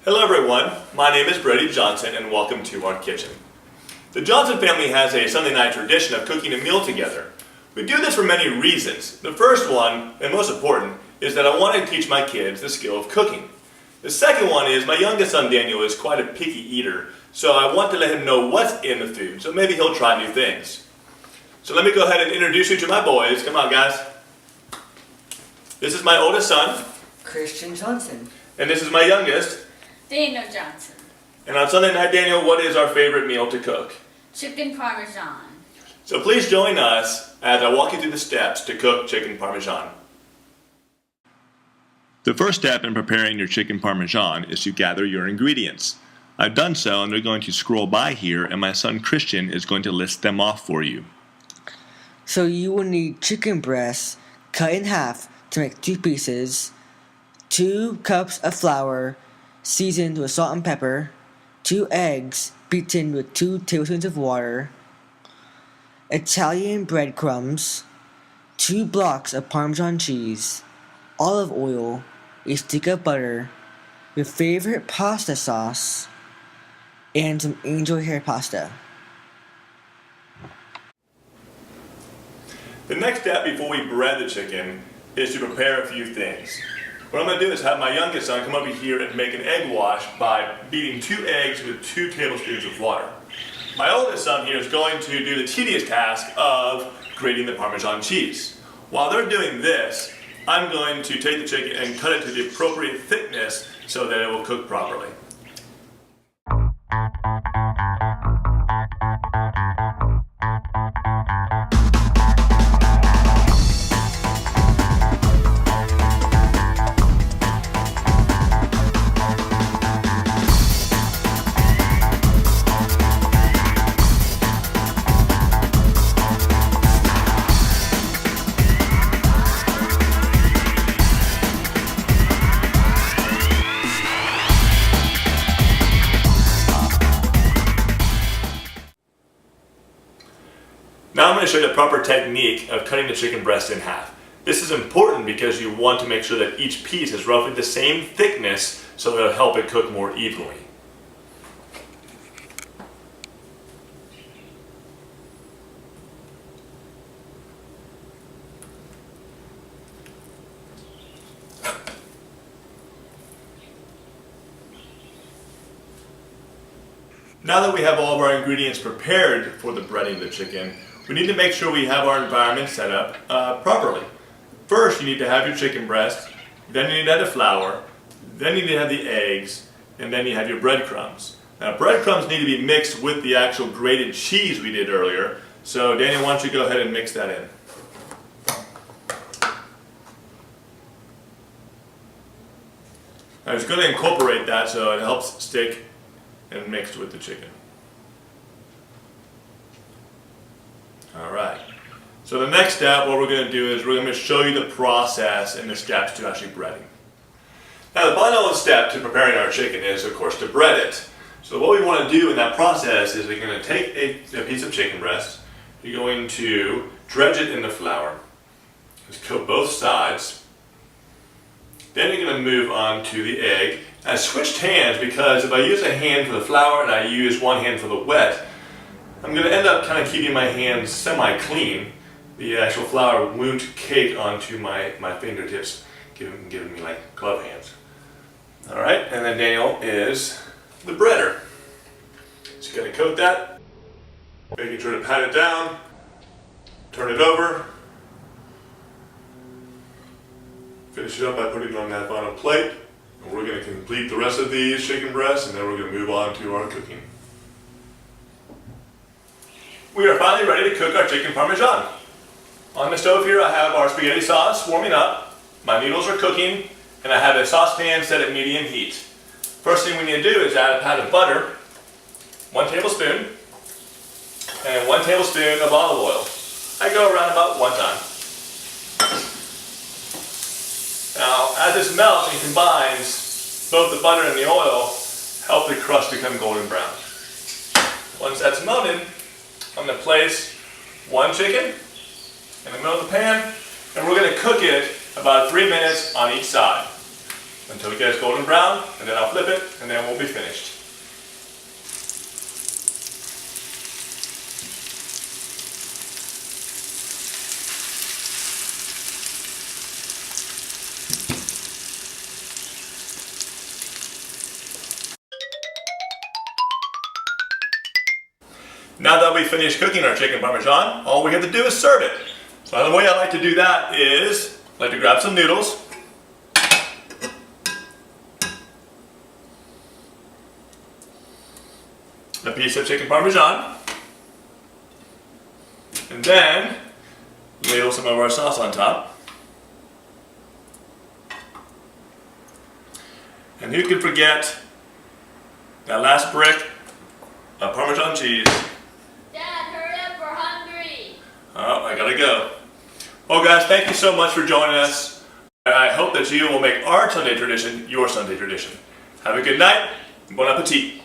Hello everyone, my name is Brady Johnson and welcome to our kitchen. The Johnson family has a Sunday night tradition of cooking a meal together. We do this for many reasons. The first one, and most important, is that I want to teach my kids the skill of cooking. The second one is my youngest son Daniel is quite a picky eater, so I want to let him know what's in the food, so maybe he'll try new things. So let me go ahead and introduce you to my boys. Come on guys. This is my oldest son, Christian Johnson. And this is my youngest, Daniel Johnson. And on Sunday night, Daniel, what is our favorite meal to cook? Chicken Parmesan. So please join us as I walk you through the steps to cook chicken Parmesan. The first step in preparing your chicken Parmesan is to gather your ingredients. I've done so and they're going to scroll by here and my son Christian is going to list them off for you. So you will need chicken breasts cut in half to make 2 pieces, 2 cups of flour seasoned with salt and pepper, 2 eggs beaten with 2 tablespoons of water, Italian breadcrumbs, 2 blocks of Parmesan cheese, olive oil, a stick of butter, your favorite pasta sauce, and some angel hair pasta. The next step before we bread the chicken is to prepare a few things. What I'm going to do is have my youngest son come over here and make an egg wash by beating 2 eggs with 2 tablespoons of water. My oldest son here is going to do the tedious task of grating the Parmesan cheese. While they're doing this, I'm going to take the chicken and cut it to the appropriate thickness so that it will cook properly. Now I'm going to show you the proper technique of cutting the chicken breast in half. This is important because you want to make sure that each piece is roughly the same thickness so that it'll help it cook more evenly. Now that we have all of our ingredients prepared for the breading of the chicken, we need to make sure we have our environment set up properly. First, you need to have your chicken breast, then you need to have the flour, then you need to have the eggs, and then you have your breadcrumbs. Now, breadcrumbs need to be mixed with the actual grated cheese we did earlier, so Daniel, why don't you go ahead and mix that in. I was going to incorporate that so it helps stick and mixed with the chicken. Alright, so the next step, what we're going to do is we're going to show you the process and the steps to actually breading. Now the final step to preparing our chicken is of course to bread it. So what we want to do in that process is we're going to take a piece of chicken breast, you're going to dredge it in the flour, just coat both sides, then you're going to move on to the egg. I switched hands because if I use a hand for the flour and I use one hand for the wet, I'm going to end up kind of keeping my hands semi-clean. The actual flour won't cake onto my fingertips, giving me like glove hands. Alright, and then Daniel is the breader. So you're going to coat that, making sure to pat it down, turn it over, finish it up by putting it on that final plate. And we're going to complete the rest of these chicken breasts and then we're going to move on to our cooking. We are finally ready to cook our chicken Parmesan. On the stove here I have our spaghetti sauce warming up, my noodles are cooking, and I have a saucepan set at medium heat. First thing we need to do is add a pat of butter, 1 tablespoon, and 1 tablespoon of olive oil. I go around about 1 time. Now, as this melts and combines, both the butter and the oil help the crust become golden brown. Once that's melted, I'm going to place 1 chicken in the middle of the pan, and we're going to cook it about 3 minutes on each side. until it gets golden brown, and then I'll flip it, and then we'll be finished. Now that we've finished cooking our chicken Parmesan, all we have to do is serve it. So the way I like to do that is, I like to grab some noodles, a piece of chicken Parmesan, and then ladle some of our sauce on top. And who could forget that last brick of Parmesan cheese? Dad, hurry up, we're hungry. Oh, I gotta go. Well guys, thank you so much for joining us. I hope that you will make our Sunday tradition your Sunday tradition. Have a good night, and bon appetit.